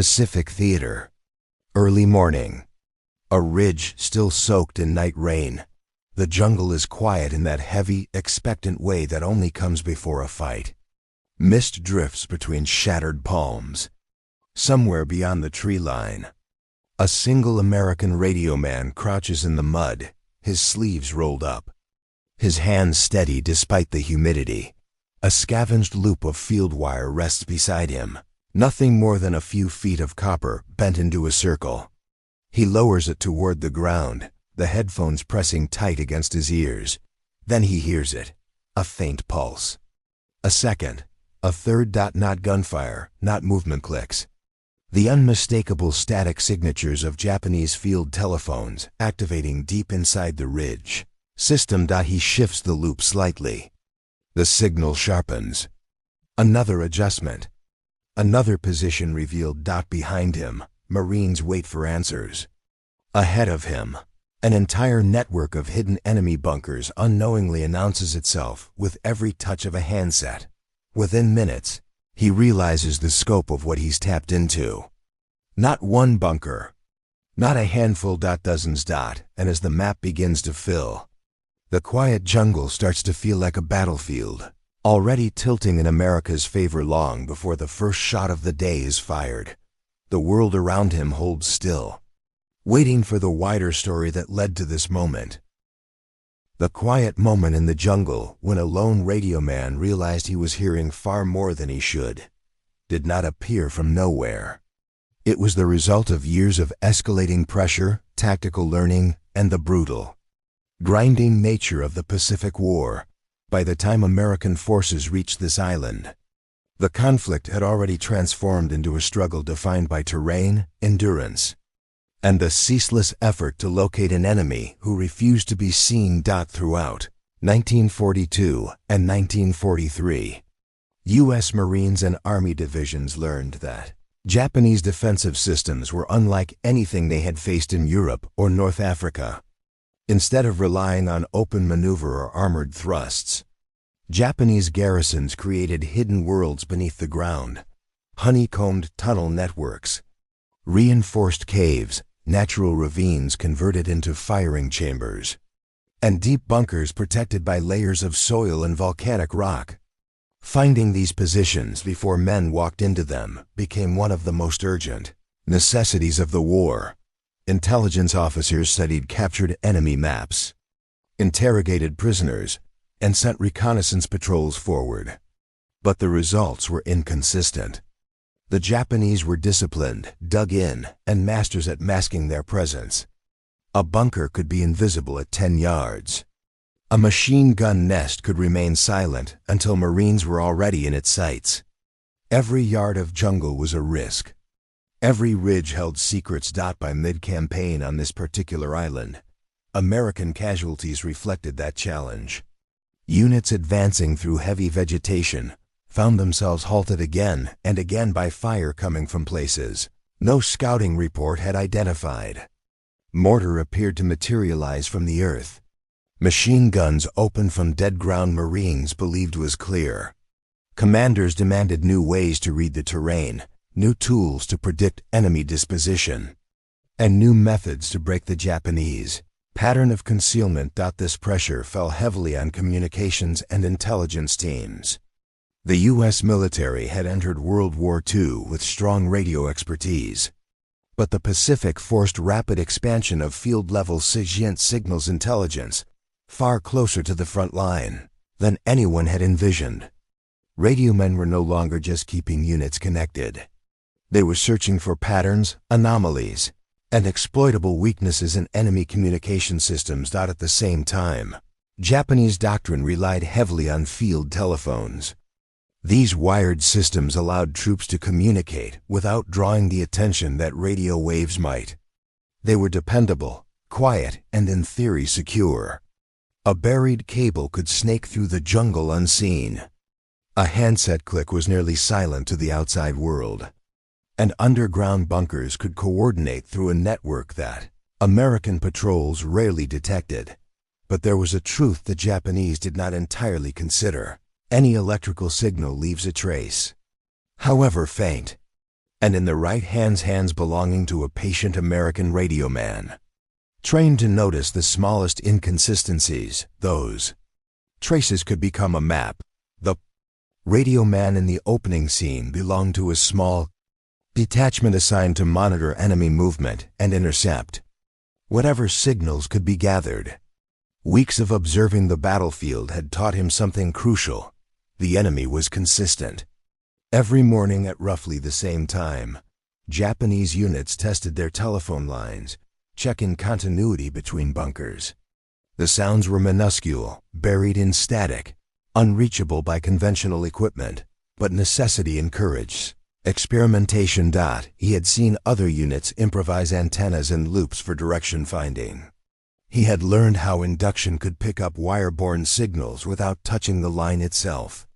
Pacific Theater. Early morning. A ridge still soaked in night rain. The jungle is quiet in that heavy, expectant way that only comes before a fight. Mist drifts between shattered palms. Somewhere beyond the tree line, a single American radio man crouches in the mud, his sleeves rolled up. His hands steady despite the humidity. A scavenged loop of field wire rests beside him, nothing more than a few feet of copper bent into a circle. He lowers it toward the ground, the headphones pressing tight against his ears. Then he hears it, a faint pulse. A second, a third. Not gunfire, not movement clicks. The unmistakable static signatures of Japanese field telephones activating deep inside the ridge. System. He shifts the loop slightly. The signal sharpens. Another adjustment. Another position revealed. Behind him, Marines wait for answers. Ahead of him, an entire network of hidden enemy bunkers unknowingly announces itself with every touch of a handset. Within minutes, he realizes the scope of what he's tapped into. Not one bunker, not a handful. Dozens. And as the map begins to fill, the quiet jungle starts to feel like a battlefield, already tilting in America's favor long before the first shot of the day is fired. The world around him holds still, waiting for the wider story that led to this moment. The quiet moment in the jungle when a lone radio man realized he was hearing far more than he should did not appear from nowhere. It was the result of years of escalating pressure, tactical learning, and the brutal, grinding nature of the Pacific War. By the time American forces reached this island, the conflict had already transformed into a struggle defined by terrain, endurance, and the ceaseless effort to locate an enemy who refused to be seen. Throughout 1942 and 1943, U.S. Marines and Army divisions learned that Japanese defensive systems were unlike anything they had faced in Europe or North Africa. Instead of relying on open maneuver or armored thrusts, Japanese garrisons created hidden worlds beneath the ground, honeycombed tunnel networks, reinforced caves, natural ravines converted into firing chambers, and deep bunkers protected by layers of soil and volcanic rock. Finding these positions before men walked into them became one of the most urgent necessities of the war. Intelligence officers studied captured enemy maps, interrogated prisoners, and sent reconnaissance patrols forward. But the results were inconsistent. The Japanese were disciplined, dug in, and masters at masking their presence. A bunker could be invisible at 10 yards. A machine gun nest could remain silent until Marines were already in its sights. Every yard of jungle was a risk. Every ridge held secrets. By mid-campaign on this particular island, American casualties reflected that challenge. Units advancing through heavy vegetation found themselves halted again and again by fire coming from places no scouting report had identified. Mortar appeared to materialize from the earth. Machine guns opened from dead ground Marines believed was clear. Commanders demanded new ways to read the terrain, new tools to predict enemy disposition, and new methods to break the Japanese pattern of concealment. This pressure fell heavily on communications and intelligence teams. The U.S. military had entered World War II with strong radio expertise, but the Pacific forced rapid expansion of field-level signals intelligence far closer to the front line than anyone had envisioned. Radiomen were no longer just keeping units connected. They were searching for patterns, anomalies, and exploitable weaknesses in enemy communication systems. At the same time, Japanese doctrine relied heavily on field telephones. These wired systems allowed troops to communicate without drawing the attention that radio waves might. They were dependable, quiet, and in theory secure. A buried cable could snake through the jungle unseen. A handset click was nearly silent to the outside world. And underground bunkers could coordinate through a network that American patrols rarely detected. But there was a truth the Japanese did not entirely consider. Any electrical signal leaves a trace, however faint. and in the right hands belonging to a patient American radioman, trained to notice the smallest inconsistencies. Those traces could become a map. The radioman in the opening scene belonged to a small detachment assigned to monitor enemy movement and intercept whatever signals could be gathered. Weeks of observing the battlefield had taught him something crucial. The enemy was consistent. Every morning at roughly the same time, Japanese units tested their telephone lines, checking continuity between bunkers. The sounds were minuscule, buried in static, unreachable by conventional equipment, but necessity encouraged experimentation. He had seen other units improvise antennas and loops for direction finding. He had learned how induction could pick up wire-borne signals without touching the line itself.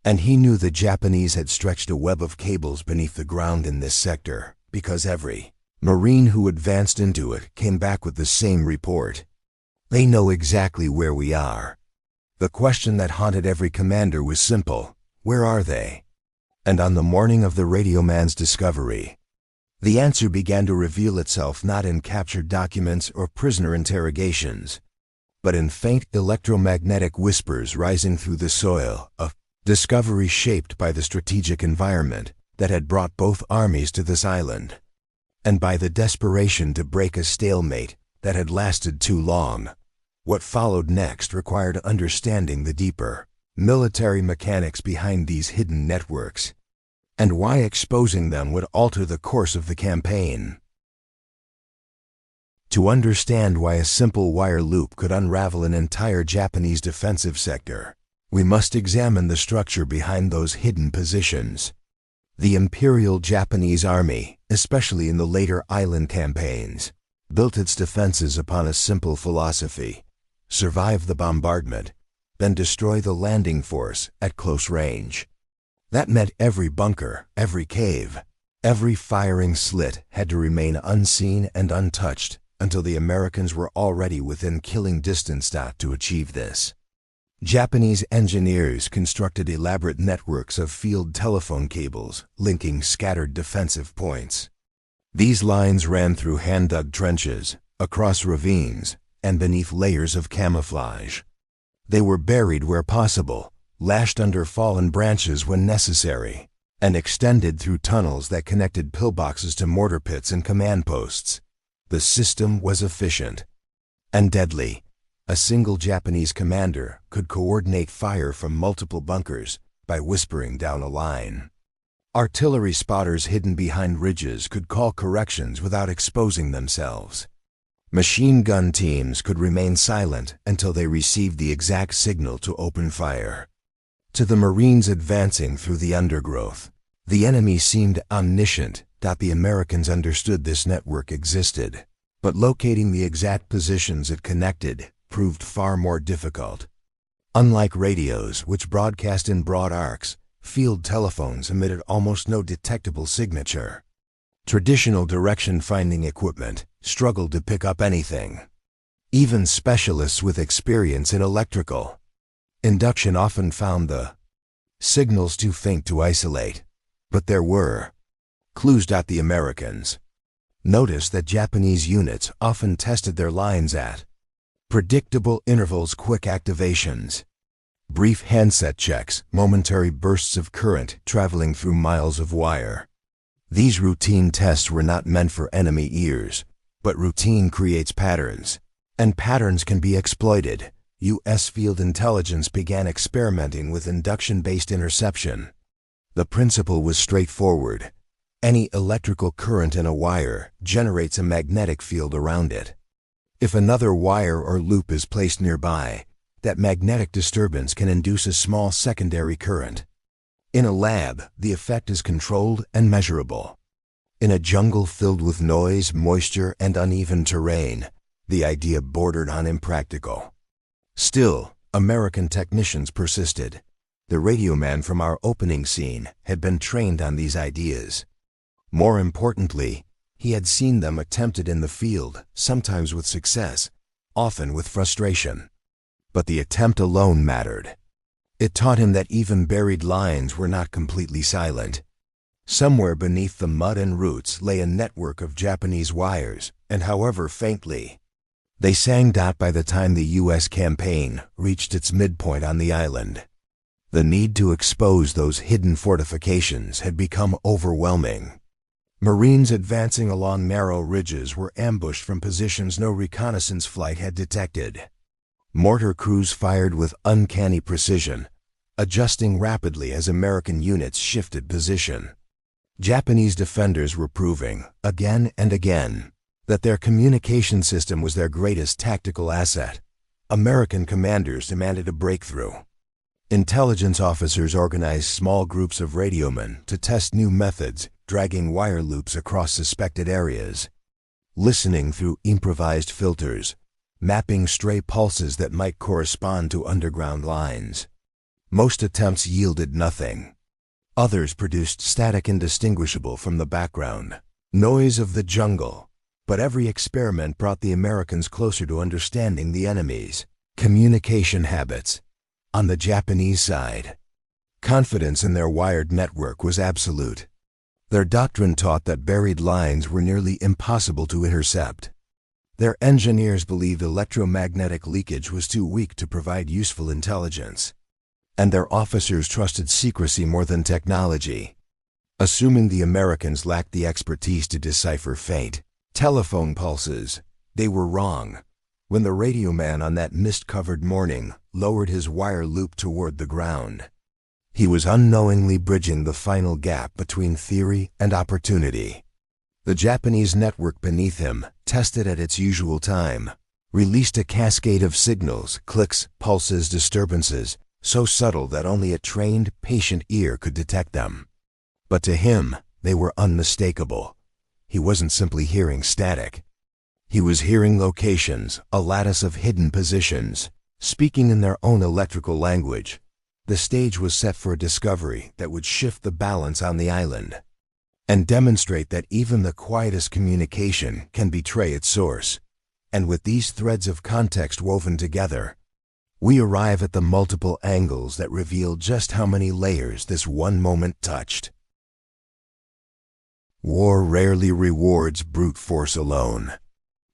And he knew the Japanese had stretched a web of cables beneath the ground in this sector, because every Marine who advanced into it came back with the same report. They know exactly where we are. The question that haunted every commander was simple: where are they? And on the morning of the radioman's discovery, the answer began to reveal itself not in captured documents or prisoner interrogations, but in faint electromagnetic whispers rising through the soil, a discovery shaped by the strategic environment that had brought both armies to this island, and by the desperation to break a stalemate that had lasted too long. What followed next required understanding the deeper military mechanics behind these hidden networks, and why exposing them would alter the course of the campaign. To understand why a simple wire loop could unravel an entire Japanese defensive sector, we must examine the structure behind those hidden positions. The Imperial Japanese Army, especially in the later island campaigns, built its defenses upon a simple philosophy: survive the bombardment, then destroy the landing force at close range. That meant every bunker, every cave, every firing slit had to remain unseen and untouched until the Americans were already within killing distance. To achieve this, Japanese engineers constructed elaborate networks of field telephone cables linking scattered defensive points. These lines ran through hand-dug trenches, across ravines, and beneath layers of camouflage. They were buried where possible, lashed under fallen branches when necessary, and extended through tunnels that connected pillboxes to mortar pits and command posts. The system was efficient and deadly. A single Japanese commander could coordinate fire from multiple bunkers by whispering down a line. Artillery spotters hidden behind ridges could call corrections without exposing themselves. Machine gun teams could remain silent until they received the exact signal to open fire. To the Marines advancing through the undergrowth, the enemy seemed omniscient. The Americans understood this network existed, but locating the exact positions it connected proved far more difficult. Unlike radios, which broadcast in broad arcs, field telephones emitted almost no detectable signature. Traditional direction-finding equipment struggled to pick up anything. Even specialists with experience in electrical induction often found the signals too faint to isolate. But there were clues. The Americans noticed that Japanese units often tested their lines at predictable intervals: quick activations, brief handset checks, momentary bursts of current traveling through miles of wire. These routine tests were not meant for enemy ears, but routine creates patterns, and patterns can be exploited. U.S. Field Intelligence began experimenting with induction-based interception. The principle was straightforward. Any electrical current in a wire generates a magnetic field around it. If another wire or loop is placed nearby, that magnetic disturbance can induce a small secondary current. In a lab, the effect is controlled and measurable. In a jungle filled with noise, moisture, and uneven terrain, the idea bordered on impractical. Still, American technicians persisted. The radioman from our opening scene had been trained on these ideas. More importantly, he had seen them attempted in the field, sometimes with success, often with frustration. But the attempt alone mattered. It taught him that even buried lines were not completely silent. Somewhere beneath the mud and roots lay a network of Japanese wires, and however faintly, they sang out by the time the U.S. campaign reached its midpoint on the island. The need to expose those hidden fortifications had become overwhelming. Marines advancing along narrow ridges were ambushed from positions no reconnaissance flight had detected. Mortar crews fired with uncanny precision, adjusting rapidly as American units shifted position. Japanese defenders were proving, again and again, that their communication system was their greatest tactical asset. American commanders demanded a breakthrough. Intelligence officers organized small groups of radiomen to test new methods, dragging wire loops across suspected areas, listening through improvised filters, mapping stray pulses that might correspond to underground lines. Most attempts yielded nothing. Others produced static indistinguishable from the background noise of the jungle. But every experiment brought the Americans closer to understanding the enemy's communication habits. On the Japanese side, confidence in their wired network was absolute. Their doctrine taught that buried lines were nearly impossible to intercept. Their engineers believed electromagnetic leakage was too weak to provide useful intelligence. And their officers trusted secrecy more than technology. Assuming the Americans lacked the expertise to decipher faint telephone pulses, they were wrong. When the radioman on that mist-covered morning lowered his wire loop toward the ground, he was unknowingly bridging the final gap between theory and opportunity. The Japanese network beneath him, tested at its usual time, released a cascade of signals, clicks, pulses, disturbances, so subtle that only a trained, patient ear could detect them. But to him, they were unmistakable. He wasn't simply hearing static. He was hearing locations, a lattice of hidden positions, speaking in their own electrical language. The stage was set for a discovery that would shift the balance on the island and demonstrate that even the quietest communication can betray its source. And with these threads of context woven together, we arrive at the multiple angles that reveal just how many layers this one moment touched. War rarely rewards brute force alone.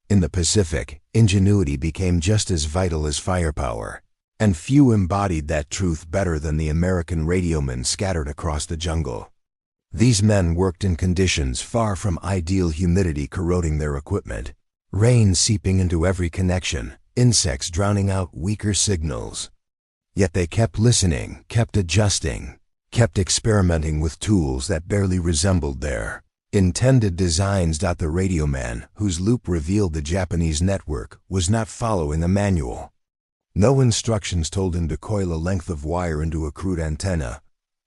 In the Pacific, ingenuity became just as vital as firepower, and few embodied that truth better than the American radiomen scattered across the jungle. These men worked in conditions far from ideal, humidity corroding their equipment, rain seeping into every connection, insects drowning out weaker signals. Yet they kept listening, kept adjusting, kept experimenting with tools that barely resembled their intended designs. The radioman, whose loop revealed the Japanese network, was not following a manual. No instructions told him to coil a length of wire into a crude antenna,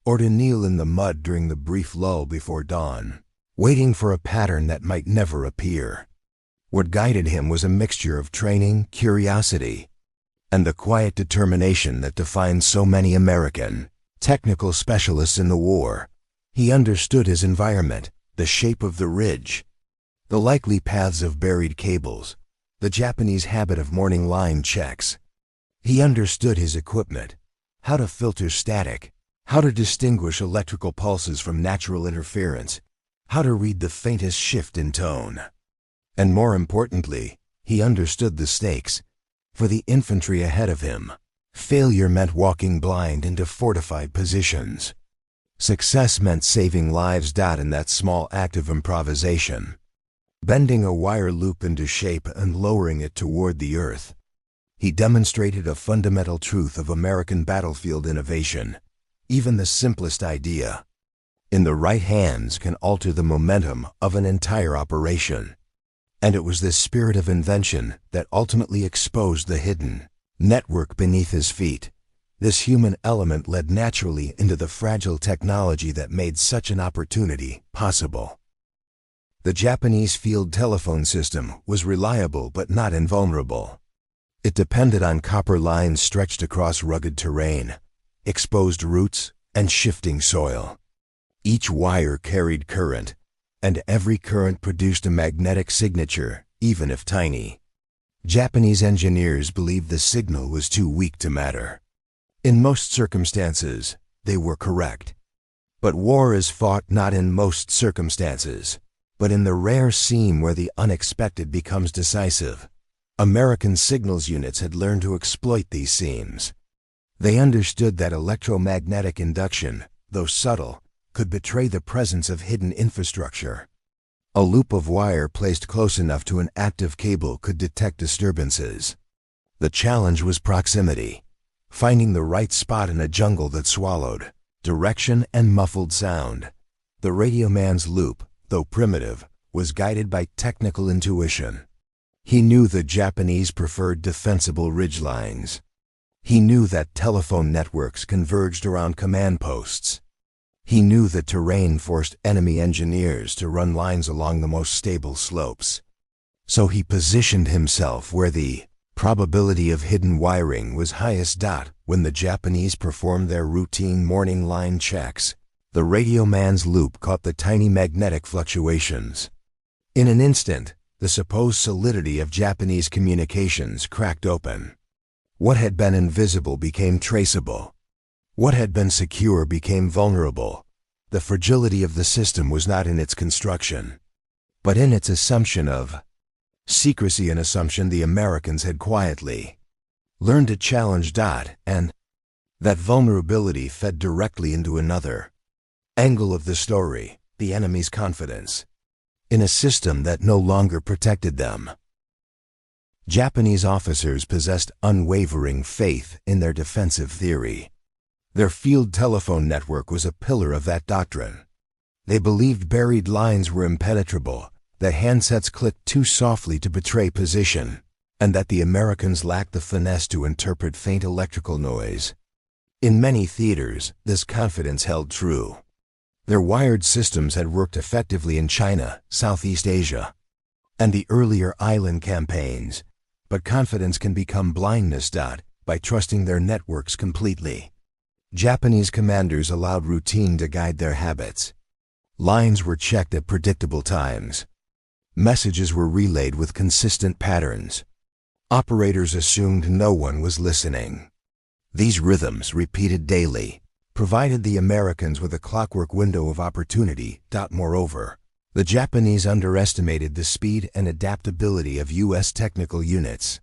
or to kneel in the mud during the brief lull before dawn, waiting for a pattern that might never appear. What guided him was a mixture of training, curiosity, and the quiet determination that defines so many American technical specialists in the war. He understood his environment, the shape of the ridge, the likely paths of buried cables, the Japanese habit of morning line checks. He understood his equipment, how to filter static, how to distinguish electrical pulses from natural interference, how to read the faintest shift in tone. And more importantly, he understood the stakes. For the infantry ahead of him, failure meant walking blind into fortified positions. Success meant saving lives. In that small act of improvisation, bending a wire loop into shape and lowering it toward the earth, he demonstrated a fundamental truth of American battlefield innovation. Even the simplest idea, in the right hands, can alter the momentum of an entire operation. And it was this spirit of invention that ultimately exposed the hidden network beneath his feet. This human element led naturally into the fragile technology that made such an opportunity possible. The Japanese field telephone system was reliable but not invulnerable. It depended on copper lines stretched across rugged terrain, exposed roots, and shifting soil. Each wire carried current, and every current produced a magnetic signature, even if tiny. Japanese engineers believed the signal was too weak to matter. In most circumstances, they were correct. But war is fought not in most circumstances, but in the rare seam where the unexpected becomes decisive. American signals units had learned to exploit these seams. They understood that electromagnetic induction, though subtle, could betray the presence of hidden infrastructure. A loop of wire placed close enough to an active cable could detect disturbances. The challenge was proximity, finding the right spot in a jungle that swallowed direction and muffled sound. The radioman's loop, though primitive, was guided by technical intuition. He knew the Japanese preferred defensible ridgelines. He knew that telephone networks converged around command posts. He knew that terrain forced enemy engineers to run lines along the most stable slopes. So he positioned himself where the probability of hidden wiring was highest. When the Japanese performed their routine morning line checks, the radioman's loop caught the tiny magnetic fluctuations. In an instant, the supposed solidity of Japanese communications cracked open. What had been invisible became traceable. What had been secure became vulnerable. The fragility of the system was not in its construction, but in its assumption of secrecy, an assumption the Americans had quietly learned to challenge. And that vulnerability fed directly into another angle of the story, the enemy's confidence in a system that no longer protected them. Japanese officers possessed unwavering faith in their defensive theory. Their field telephone network was a pillar of that doctrine. They believed buried lines were impenetrable, that handsets clicked too softly to betray position, and that the Americans lacked the finesse to interpret faint electrical noise. In many theaters, this confidence held true. Their wired systems had worked effectively in China, Southeast Asia, and the earlier island campaigns, but confidence can become blindness. By trusting their networks completely, Japanese commanders allowed routine to guide their habits. Lines were checked at predictable times. Messages were relayed with consistent patterns. Operators assumed no one was listening. These rhythms, repeated daily, provided the Americans with a clockwork window of opportunity. Moreover, the Japanese underestimated the speed and adaptability of U.S. technical units.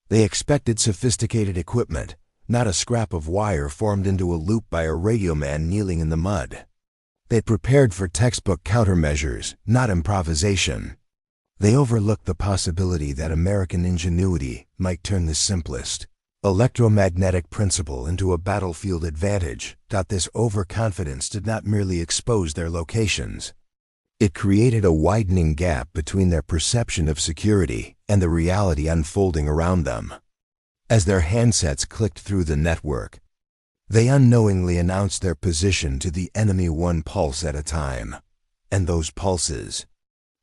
They expected sophisticated equipment, not a scrap of wire formed into a loop by a radioman kneeling in the mud. They prepared for textbook countermeasures, not improvisation. They overlooked the possibility that American ingenuity might turn the simplest electromagnetic principle into a battlefield advantage. This overconfidence did not merely expose their locations. It created a widening gap between their perception of security and the reality unfolding around them. As their handsets clicked through the network, they unknowingly announced their position to the enemy one pulse at a time. And those pulses,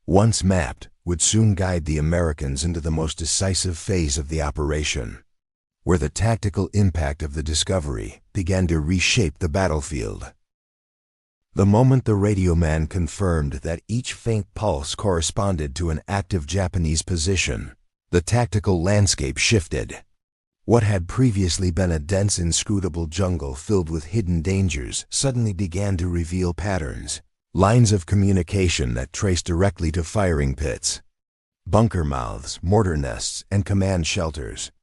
once mapped, would soon guide the Americans into the most decisive phase of the operation, where the tactical impact of the discovery began to reshape the battlefield. The moment the radioman confirmed that each faint pulse corresponded to an active Japanese position, the tactical landscape shifted. What had previously been a dense, inscrutable jungle filled with hidden dangers suddenly began to reveal patterns, lines of communication that traced directly to firing pits, bunker mouths, mortar nests, and command shelters.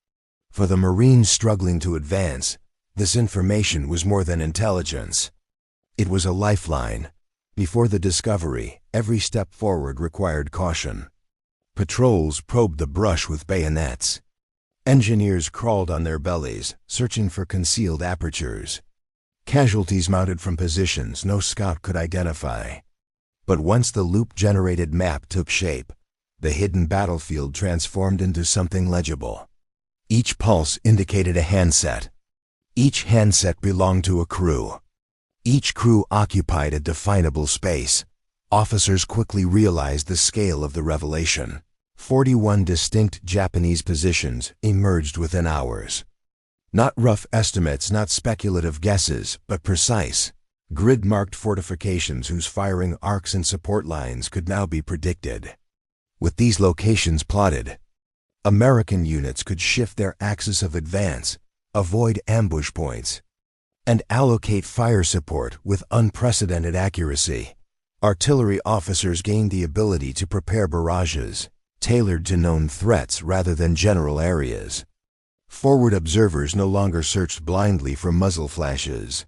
For the Marines struggling to advance, this information was more than intelligence. It was a lifeline. Before the discovery, every step forward required caution. Patrols probed the brush with bayonets. Engineers crawled on their bellies, searching for concealed apertures. Casualties mounted from positions no scout could identify. But once the loop-generated map took shape, the hidden battlefield transformed into something legible. Each pulse indicated a handset. Each handset belonged to a crew. Each crew occupied a definable space. Officers quickly realized the scale of the revelation. 41 distinct Japanese positions emerged within hours. Not rough estimates, not speculative guesses, but precise, grid-marked fortifications whose firing arcs and support lines could now be predicted. With these locations plotted, American units could shift their axis of advance, avoid ambush points, and allocate fire support with unprecedented accuracy. Artillery officers gained the ability to prepare barrages, tailored to known threats rather than general areas. Forward observers no longer searched blindly for muzzle flashes.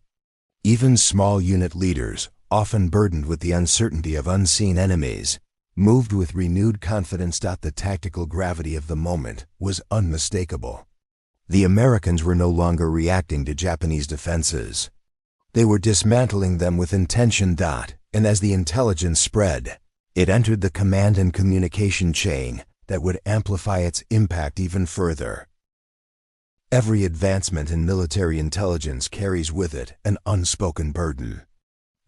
Even small unit leaders, often burdened with the uncertainty of unseen enemies, moved with renewed confidence. The tactical gravity of the moment was unmistakable. The Americans were no longer reacting to Japanese defenses. They were dismantling them with intention. And as the intelligence spread, it entered the command and communication chain that would amplify its impact even further. Every advancement in military intelligence carries with it an unspoken burden.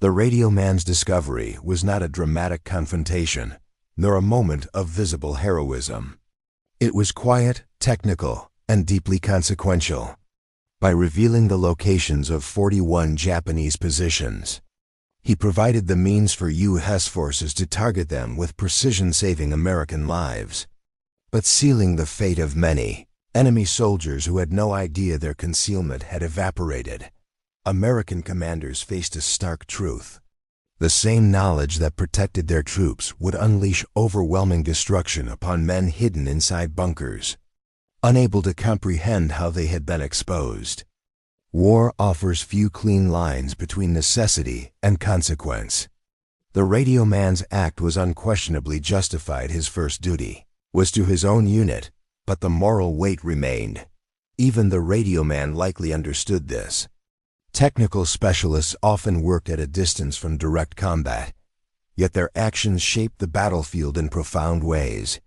The Radioman's discovery was not a dramatic confrontation, nor a moment of visible heroism. It was quiet, technical, and deeply consequential. By revealing the locations of 41 Japanese positions, he provided the means for U.S. forces to target them with precision, saving American lives, but sealing the fate of many enemy soldiers who had no idea their concealment had evaporated. American commanders faced a stark truth. The same knowledge that protected their troops would unleash overwhelming destruction upon men hidden inside bunkers, unable to comprehend how they had been exposed. War offers few clean lines between necessity and consequence. The Radioman's act was unquestionably justified. His first duty was to his own unit, but the moral weight remained. Even the Radioman likely understood this. Technical specialists often worked at a distance from direct combat, yet their actions shaped the battlefield in profound ways.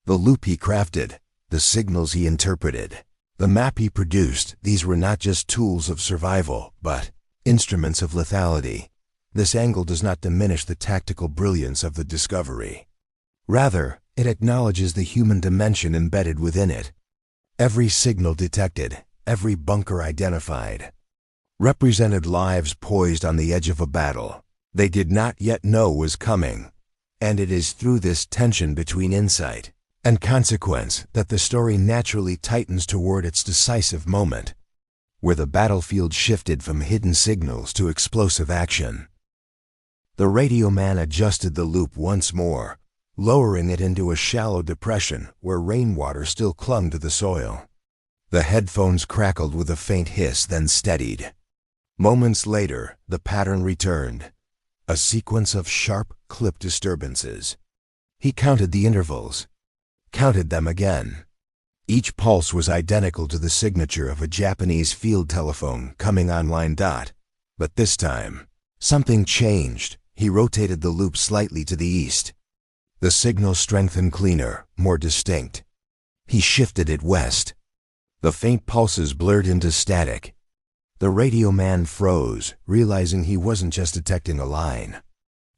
The loop he crafted, the signals he interpreted, the map he produced, these were not just tools of survival, but instruments of lethality. This angle does not diminish the tactical brilliance of the discovery. Rather, it acknowledges the human dimension embedded within it. Every signal detected, every bunker identified, represented lives poised on the edge of a battle they did not yet know was coming. And it is through this tension between insight and consequence that the story naturally tightens toward its decisive moment, where the battlefield shifted from hidden signals to explosive action. The Radioman adjusted the loop once more, lowering it into a shallow depression where rainwater still clung to the soil. The headphones crackled with a faint hiss, then steadied. Moments later, the pattern returned, a sequence of sharp, clip disturbances. He counted the intervals, counted them again. Each pulse was identical to the signature of a Japanese field telephone coming online. But this time, something changed. He rotated the loop slightly to the east. The signal strengthened, cleaner, more distinct. He shifted it west. The faint pulses blurred into static. The Radioman froze, realizing he wasn't just detecting a line.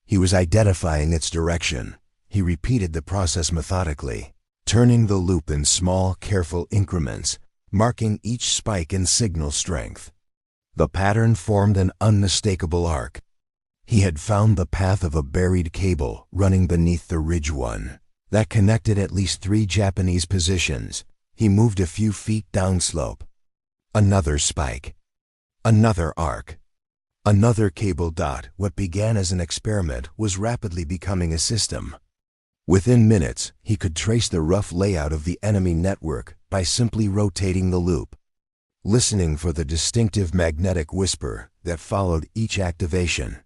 He was identifying its direction. He repeated the process methodically, turning the loop in small, careful increments, marking each spike in signal strength. The pattern formed an unmistakable arc. He had found the path of a buried cable running beneath the ridge one that connected at least 3 Japanese positions. He moved a few feet downslope. Another spike. Another arc. Another cable. What began as an experiment was rapidly becoming a system. Within minutes, he could trace the rough layout of the enemy network by simply rotating the loop. Listening for the distinctive magnetic whisper that followed each activation,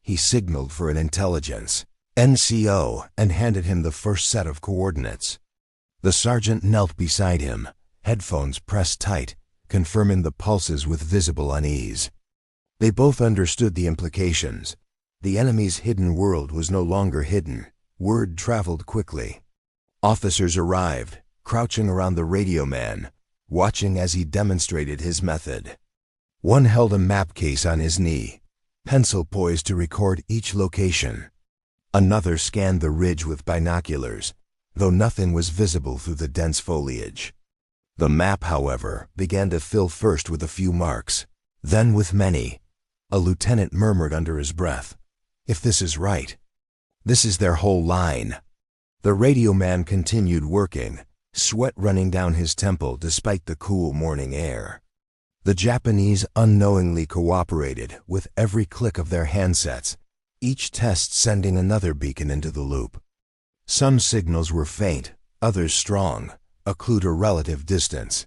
he signaled for an intelligence NCO and handed him the first set of coordinates. The sergeant knelt beside him, headphones pressed tight, confirming the pulses with visible unease. They both understood the implications. The enemy's hidden world was no longer hidden. Word traveled quickly. Officers arrived, crouching around the Radioman, watching as he demonstrated his method. One held a map case on his knee, pencil poised to record each location. Another scanned the ridge with binoculars, though nothing was visible through the dense foliage. The map, however, began to fill first with a few marks, then with many. A lieutenant murmured under his breath, "If this is right, this is their whole line." The Radioman continued working, sweat running down his temple despite the cool morning air. The Japanese unknowingly cooperated with every click of their handsets, each test sending another beacon into the loop. Some signals were faint, others strong, a clue to relative distance.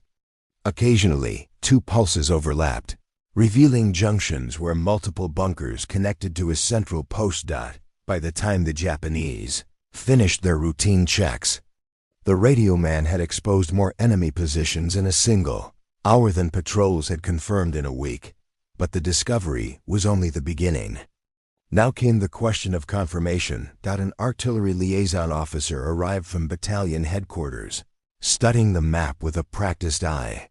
Occasionally, two pulses overlapped, revealing junctions where multiple bunkers connected to a central post. By the time the Japanese finished their routine checks, the radioman had exposed more enemy positions in a single hour than patrols had confirmed in a week. But the discovery was only the beginning. Now came the question of confirmation. An artillery liaison officer arrived from battalion headquarters, studying the map with a practiced eye.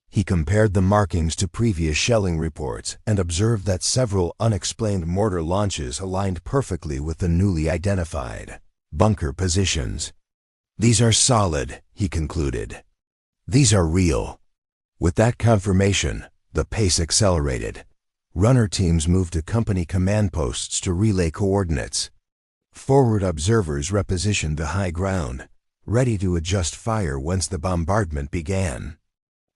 He compared the markings to previous shelling reports and observed that several unexplained mortar launches aligned perfectly with the newly identified bunker positions. "These are solid," he concluded. "These are real." With that confirmation, the pace accelerated. Runner teams moved to company command posts to relay coordinates. Forward observers repositioned the high ground, ready to adjust fire once the bombardment began.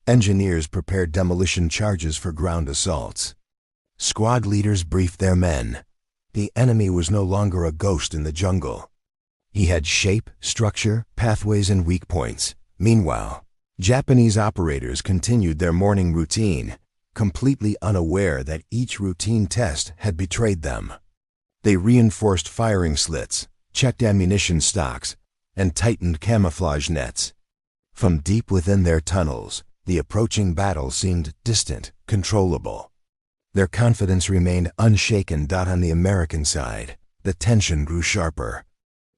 Engineers prepared demolition charges for ground assaults. Squad leaders briefed their men. The enemy was no longer a ghost in the jungle. He had shape, structure, pathways, and weak points. Meanwhile, Japanese operators continued their morning routine, completely unaware that each routine test had betrayed them. They reinforced firing slits, checked ammunition stocks, and tightened camouflage nets. From deep within their tunnels, the approaching battle seemed distant, controllable. Their confidence remained unshaken. On the American side, the tension grew sharper.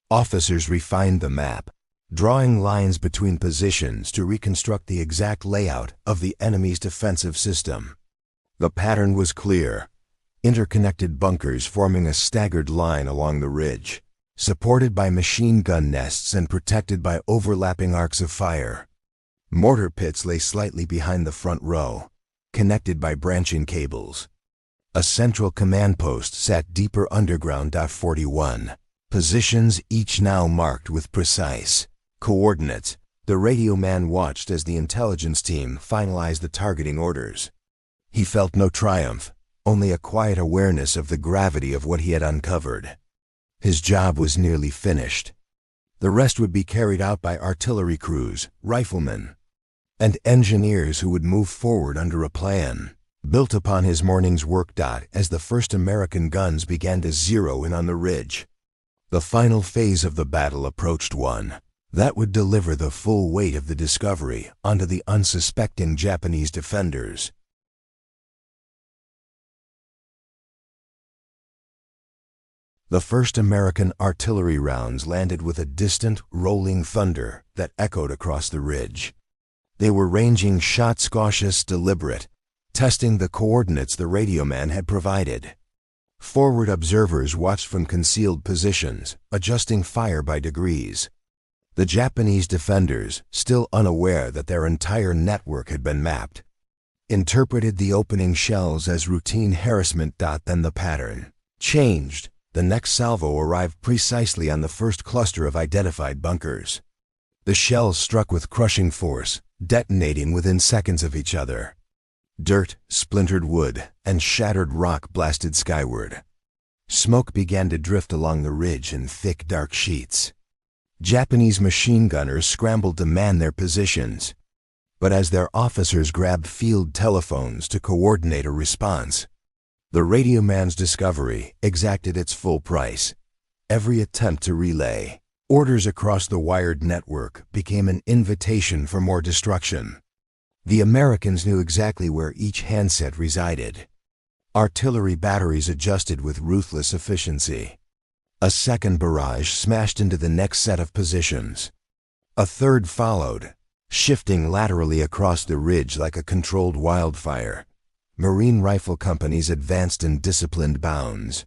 Officers refined the map, drawing lines between positions to reconstruct the exact layout of the enemy's defensive system. The pattern was clear: interconnected bunkers forming a staggered line along the ridge, supported by machine gun nests and protected by overlapping arcs of fire. Mortar pits lay slightly behind the front row, connected by branching cables. A central command post sat deeper underground. 41 positions, each now marked with precise coordinates. The radioman watched as the intelligence team finalized the targeting orders. He felt no triumph, only a quiet awareness of the gravity of what he had uncovered. His job was nearly finished. The rest would be carried out by artillery crews, riflemen, and engineers who would move forward under a plan built upon his morning's work. As the first American guns began to zero in on the ridge, the final phase of the battle approached, one that would deliver the full weight of the discovery onto the unsuspecting Japanese defenders. The first American artillery rounds landed with a distant, rolling thunder that echoed across the ridge. They were ranging shots, cautious, deliberate, testing the coordinates the radioman had provided. Forward observers watched from concealed positions, adjusting fire by degrees. The Japanese defenders, still unaware that their entire network had been mapped, interpreted the opening shells as routine harassment. Then the pattern changed. The next salvo arrived precisely on the first cluster of identified bunkers. The shells struck with crushing force, detonating within seconds of each other. Dirt, splintered wood, and shattered rock blasted skyward. Smoke began to drift along the ridge in thick, dark sheets. Japanese machine gunners scrambled to man their positions, but as their officers grabbed field telephones to coordinate a response, the radioman's discovery exacted its full price. Every attempt to relay orders across the wired network became an invitation for more destruction. The Americans knew exactly where each handset resided. Artillery batteries adjusted with ruthless efficiency. A second barrage smashed into the next set of positions. A third followed, shifting laterally across the ridge like a controlled wildfire. Marine rifle companies advanced in disciplined bounds.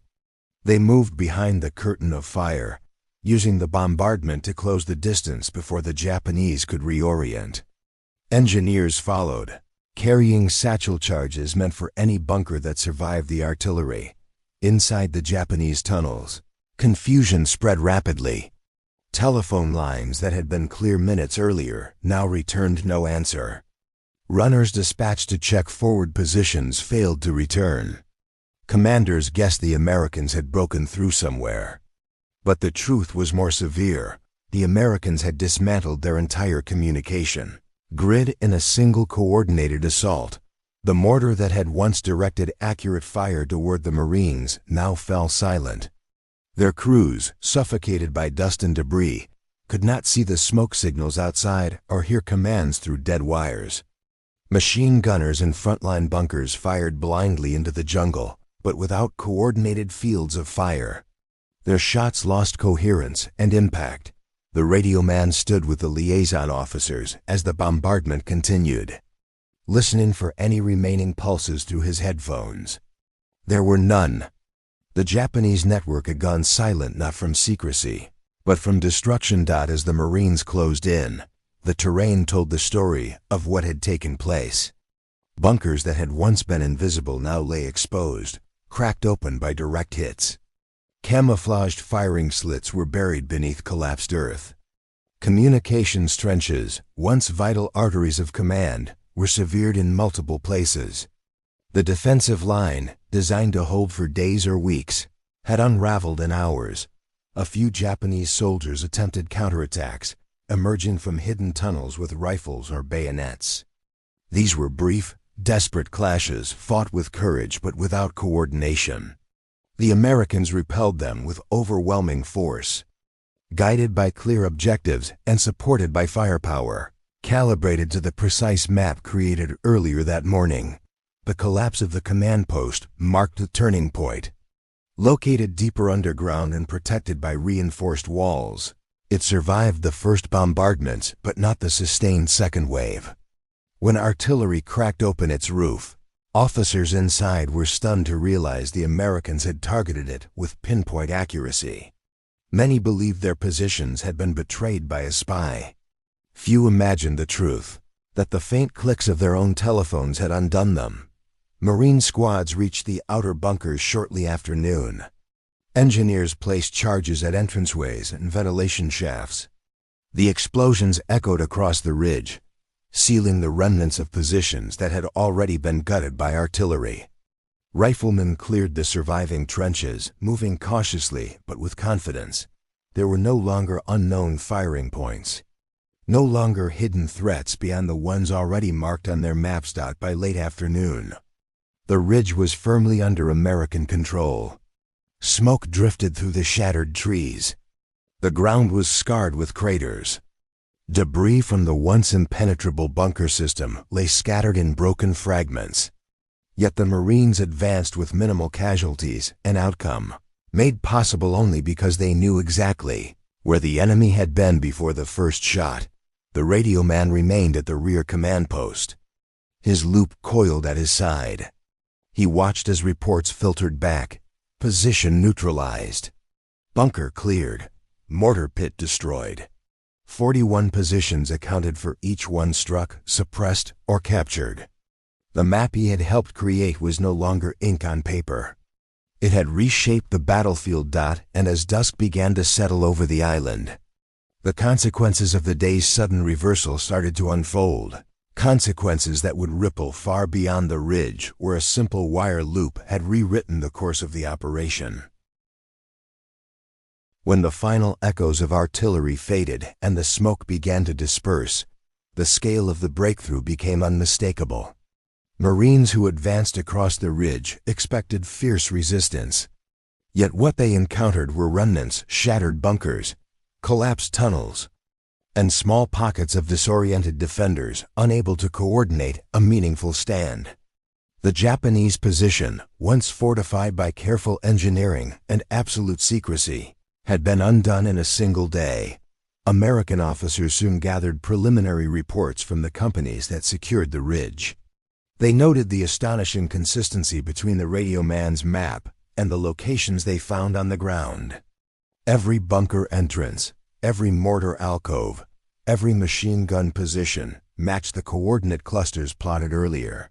They moved behind the curtain of fire, using the bombardment to close the distance before the Japanese could reorient. Engineers followed, carrying satchel charges meant for any bunker that survived the artillery. Inside the Japanese tunnels, confusion spread rapidly. Telephone lines that had been clear minutes earlier now returned no answer. Runners dispatched to check forward positions failed to return. Commanders guessed the Americans had broken through somewhere. But the truth was more severe. The Americans had dismantled their entire communication grid in a single coordinated assault. The mortar that had once directed accurate fire toward the Marines now fell silent. Their crews, suffocated by dust and debris, could not see the smoke signals outside or hear commands through dead wires. Machine gunners in frontline bunkers fired blindly into the jungle, but without coordinated fields of fire. Their shots lost coherence and impact. The radioman stood with the liaison officers as the bombardment continued, listening for any remaining pulses through his headphones. There were none. The Japanese network had gone silent not from secrecy, but from destruction. As the Marines closed in, the terrain told the story of what had taken place. Bunkers that had once been invisible now lay exposed, cracked open by direct hits. Camouflaged firing slits were buried beneath collapsed earth. Communications trenches, once vital arteries of command, were severed in multiple places. The defensive line, designed to hold for days or weeks, had unraveled in hours. A few Japanese soldiers attempted counterattacks, emerging from hidden tunnels with rifles or bayonets. These were brief, desperate clashes fought with courage but without coordination. The Americans repelled them with overwhelming force. Guided by clear objectives and supported by firepower, calibrated to the precise map created earlier that morning, the collapse of the command post marked the turning point. Located deeper underground and protected by reinforced walls, it survived the first bombardments but not the sustained second wave. When artillery cracked open its roof, officers inside were stunned to realize the Americans had targeted it with pinpoint accuracy. Many believed their positions had been betrayed by a spy. Few imagined the truth, that the faint clicks of their own telephones had undone them. Marine squads reached the outer bunkers shortly after noon. Engineers placed charges at entranceways and ventilation shafts. The explosions echoed across the ridge, sealing the remnants of positions that had already been gutted by artillery. Riflemen cleared the surviving trenches, moving cautiously but with confidence. There were no longer unknown firing points, no longer hidden threats beyond the ones already marked on their maps. By late afternoon, the ridge was firmly under American control. Smoke drifted through the shattered trees. The ground was scarred with craters. Debris from the once impenetrable bunker system lay scattered in broken fragments. Yet the Marines advanced with minimal casualties, an outcome made possible only because they knew exactly where the enemy had been before the first shot. The radioman remained at the rear command post, his loop coiled at his side. He watched as reports filtered back. Position neutralized. Bunker cleared. Mortar pit destroyed. 41 positions accounted for each one struck, suppressed, or captured. The map he had helped create was no longer ink on paper. It had reshaped the battlefield. And as dusk began to settle over the island, the consequences of the day's sudden reversal started to unfold. Consequences that would ripple far beyond the ridge where a simple wire loop had rewritten the course of the operation. When the final echoes of artillery faded and the smoke began to disperse, the scale of the breakthrough became unmistakable. Marines who advanced across the ridge expected fierce resistance. Yet what they encountered were remnants, shattered bunkers, collapsed tunnels, and small pockets of disoriented defenders unable to coordinate a meaningful stand. The Japanese position, once fortified by careful engineering and absolute secrecy, had been undone in a single day. American officers soon gathered preliminary reports from the companies that secured the ridge. They noted the astonishing consistency between the radioman's map and the locations they found on the ground. Every bunker entrance, every mortar alcove, every machine gun position matched the coordinate clusters plotted earlier.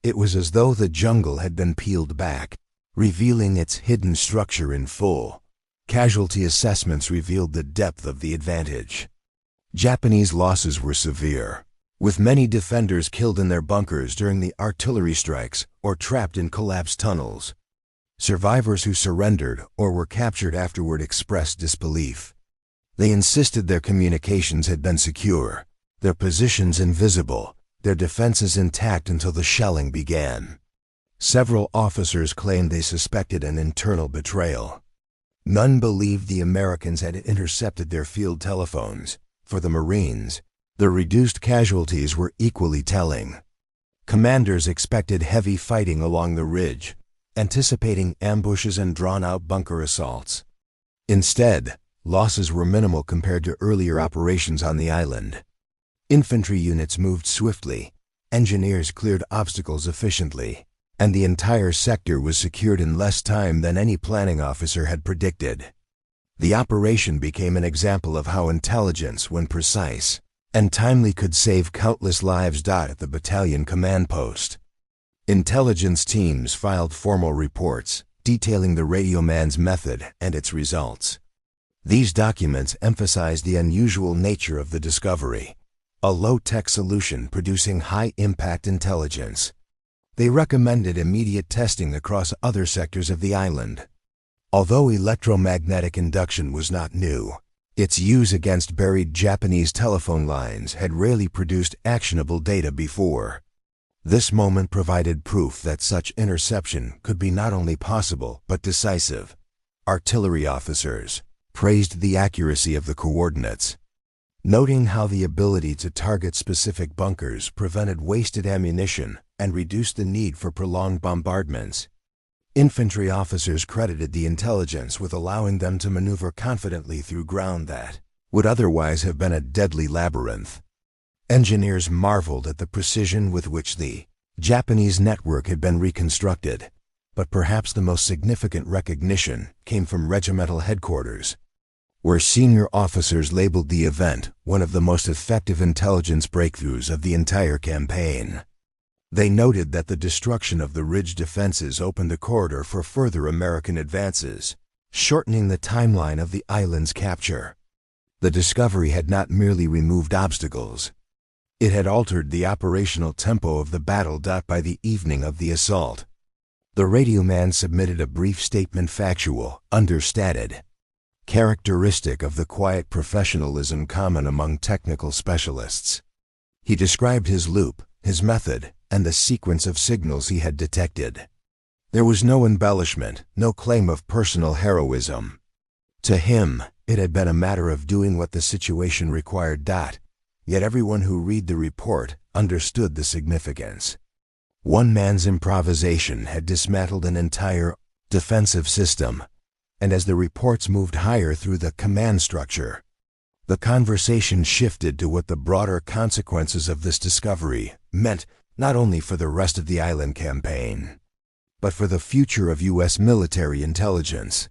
It was as though the jungle had been peeled back, revealing its hidden structure in full. Casualty assessments revealed the depth of the advantage. Japanese losses were severe. with many defenders killed in their bunkers during the artillery strikes or trapped in collapsed tunnels. Survivors who surrendered or were captured afterward expressed disbelief. They insisted their communications had been secure, their positions invisible, their defenses intact until the shelling began. Several officers claimed they suspected an internal betrayal. None believed the Americans had intercepted their field telephones. For the Marines, the reduced casualties were equally telling. Commanders expected heavy fighting along the ridge, anticipating ambushes and drawn-out bunker assaults. Instead, losses were minimal compared to earlier operations on the island. Infantry units moved swiftly, engineers cleared obstacles efficiently, and the entire sector was secured in less time than any planning officer had predicted. The operation became an example of how intelligence, when precise and timely, could save countless lives. At the battalion command post, intelligence teams filed formal reports detailing the Radioman's method and its results. These documents emphasized the unusual nature of the discovery, a low-tech solution producing high-impact intelligence. They recommended immediate testing across other sectors of the island. Although electromagnetic induction was not new, its use against buried Japanese telephone lines had rarely produced actionable data before. This moment provided proof that such interception could be not only possible but decisive. Artillery officers praised the accuracy of the coordinates, noting how the ability to target specific bunkers prevented wasted ammunition and reduced the need for prolonged bombardments. Infantry officers credited the intelligence with allowing them to maneuver confidently through ground that would otherwise have been a deadly labyrinth. Engineers marveled at the precision with which the Japanese network had been reconstructed, but perhaps the most significant recognition came from regimental headquarters, where senior officers labeled the event one of the most effective intelligence breakthroughs of the entire campaign. They noted that the destruction of the ridge defenses opened a corridor for further American advances, shortening the timeline of the island's capture. The discovery had not merely removed obstacles. It had altered the operational tempo of the battle. By the evening of the assault, the Radioman submitted a brief statement, factual, understated, characteristic of the quiet professionalism common among technical specialists. He described his loop, his method, and the sequence of signals he had detected. There was no embellishment, no claim of personal heroism. To him, it had been a matter of doing what the situation required. Yet everyone who read the report understood the significance. One man's improvisation had dismantled an entire defensive system, and as the reports moved higher through the command structure, the conversation shifted to what the broader consequences of this discovery meant, not only for the rest of the island campaign, but for the future of U.S. military intelligence.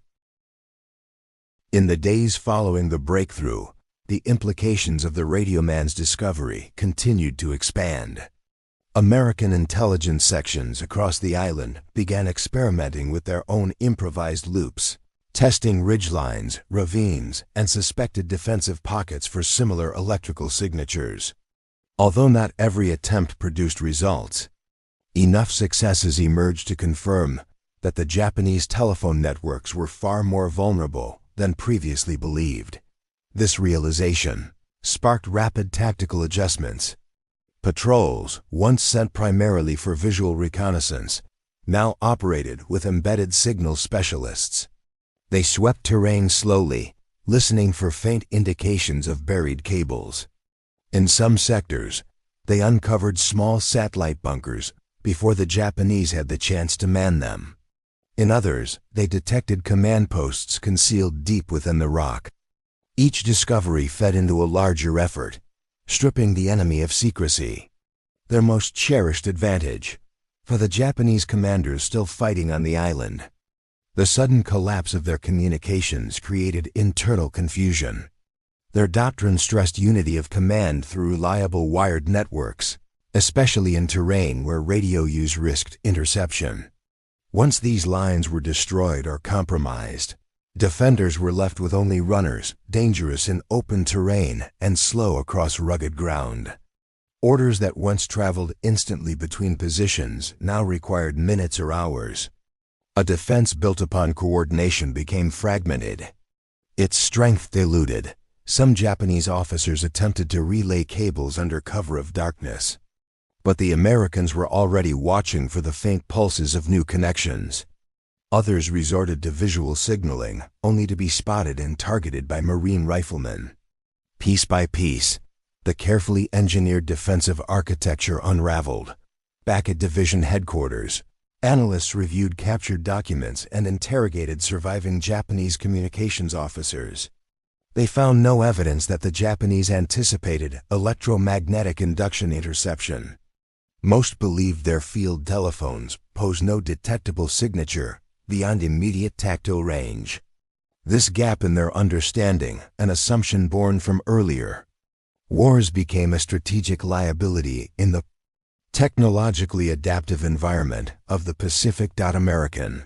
In the days following the breakthrough, the implications of the Radioman's discovery continued to expand. American intelligence sections across the island began experimenting with their own improvised loops, testing ridgelines, ravines, and suspected defensive pockets for similar electrical signatures. Although not every attempt produced results, enough successes emerged to confirm that the Japanese telephone networks were far more vulnerable than previously believed. This realization sparked rapid tactical adjustments. Patrols, once sent primarily for visual reconnaissance, now operated with embedded signal specialists. They swept terrain slowly, listening for faint indications of buried cables. In some sectors, they uncovered small satellite bunkers before the Japanese had the chance to man them. In others, they detected command posts concealed deep within the rock. Each discovery fed into a larger effort, stripping the enemy of secrecy, their most cherished advantage, for the Japanese commanders still fighting on the island. The sudden collapse of their communications created internal confusion. Their doctrine stressed unity of command through reliable wired networks, especially in terrain where radio use risked interception. Once these lines were destroyed or compromised, defenders were left with only runners, dangerous in open terrain and slow across rugged ground. Orders that once traveled instantly between positions now required minutes or hours. A defense built upon coordination became fragmented. Its strength diluted. Some Japanese officers attempted to relay cables under cover of darkness. But the Americans were already watching for the faint pulses of new connections. Others resorted to visual signaling, only to be spotted and targeted by Marine riflemen. Piece by piece, the carefully engineered defensive architecture unraveled. Back at division headquarters, analysts reviewed captured documents and interrogated surviving Japanese communications officers. They found no evidence that the Japanese anticipated electromagnetic induction interception. Most believed their field telephones posed no detectable signature beyond immediate tactile range. This gap in their understanding, an assumption born from earlier wars, became a strategic liability in the technologically adaptive environment of the Pacific. American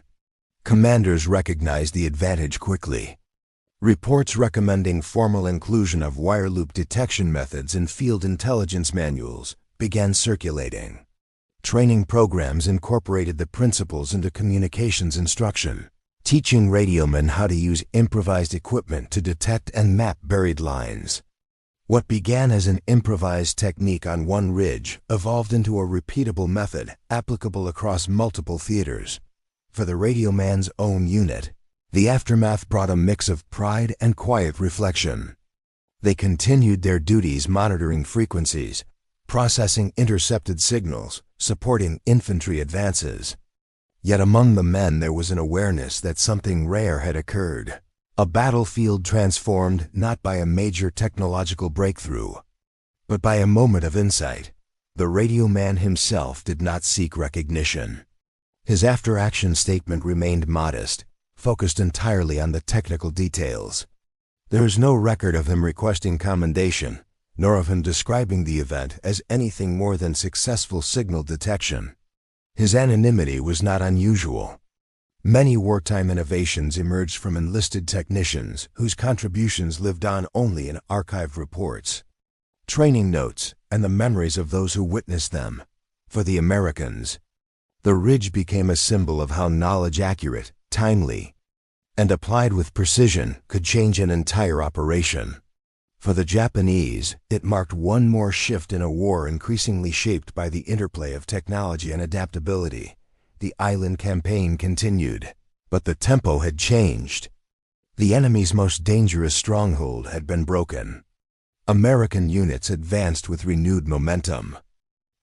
commanders recognized the advantage quickly. Reports recommending formal inclusion of wire loop detection methods in field intelligence manuals began circulating. Training programs incorporated the principles into communications instruction, teaching radiomen how to use improvised equipment to detect and map buried lines. What began as an improvised technique on one ridge evolved into a repeatable method applicable across multiple theaters. For the radioman's own unit, the aftermath brought a mix of pride and quiet reflection. They continued their duties monitoring frequencies, processing intercepted signals, supporting infantry advances. Yet among the men there was an awareness that something rare had occurred. A battlefield transformed not by a major technological breakthrough, but by a moment of insight. The radioman himself did not seek recognition. His after-action statement remained modest, focused entirely on the technical details. There is no record of him requesting commendation, nor of him describing the event as anything more than successful signal detection. His anonymity was not unusual. Many wartime innovations emerged from enlisted technicians whose contributions lived on only in archived reports, training notes, and the memories of those who witnessed them. For the Americans, the ridge became a symbol of how knowledge accurate, timely, and applied with precision could change an entire operation. For the Japanese, it marked one more shift in a war increasingly shaped by the interplay of technology and adaptability. The island campaign continued, but the tempo had changed. The enemy's most dangerous stronghold had been broken. American units advanced with renewed momentum,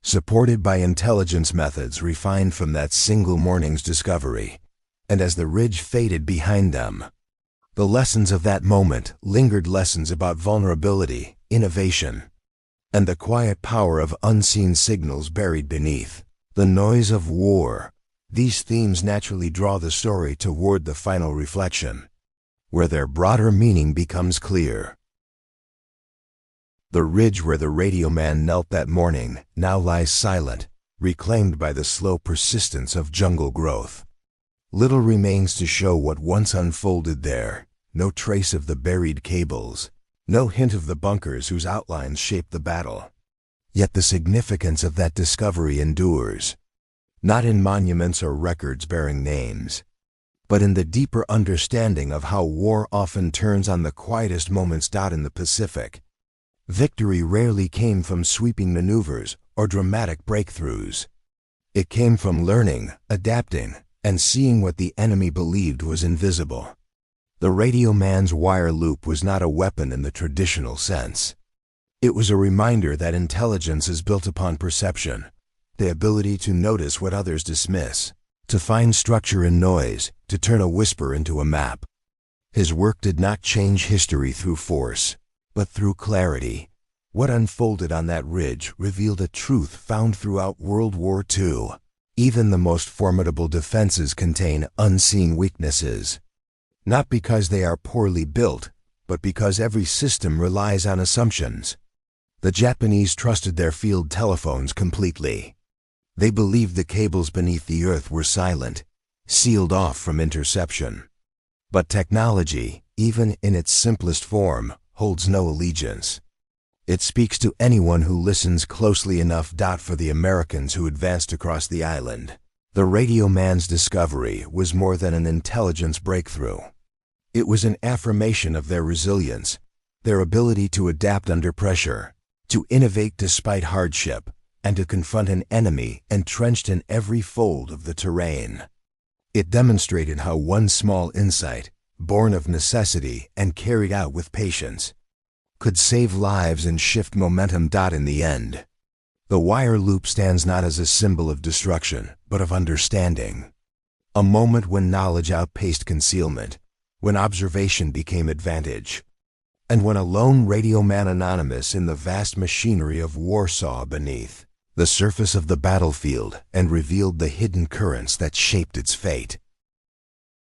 supported by intelligence methods refined from that single morning's discovery. And as the ridge faded behind them, the lessons of that moment lingered, lessons about vulnerability, innovation, and the quiet power of unseen signals buried beneath the noise of war. These themes naturally draw the story toward the final reflection, where their broader meaning becomes clear. The ridge where the radioman knelt that morning now lies silent, reclaimed by the slow persistence of jungle growth. Little remains to show what once unfolded there. No trace of the buried cables, no hint of the bunkers whose outlines shaped the battle. Yet the significance of that discovery endures, not in monuments or records bearing names, but in the deeper understanding of how war often turns on the quietest moments. In the Pacific, victory rarely came from sweeping maneuvers or dramatic breakthroughs. It came from learning, adapting, and seeing what the enemy believed was invisible. The radioman's wire loop was not a weapon in the traditional sense. It was a reminder that intelligence is built upon perception, the ability to notice what others dismiss, to find structure in noise, to turn a whisper into a map. His work did not change history through force, but through clarity. What unfolded on that ridge revealed a truth found throughout World War II. Even the most formidable defenses contain unseen weaknesses, not because they are poorly built, but because every system relies on assumptions. The Japanese trusted their field telephones completely. They believed the cables beneath the earth were silent, sealed off from interception. But technology, even in its simplest form, holds no allegiance. It speaks to anyone who listens closely enough. For the Americans who advanced across the island, the Radioman's discovery was more than an intelligence breakthrough. It was an affirmation of their resilience, their ability to adapt under pressure, to innovate despite hardship, and to confront an enemy entrenched in every fold of the terrain. It demonstrated how one small insight, born of necessity and carried out with patience, could save lives and shift momentum. In the end, the wire loop stands not as a symbol of destruction, but of understanding. A moment when knowledge outpaced concealment, when observation became advantage, and when a lone radioman anonymous in the vast machinery of war saw beneath the surface of the battlefield and revealed the hidden currents that shaped its fate.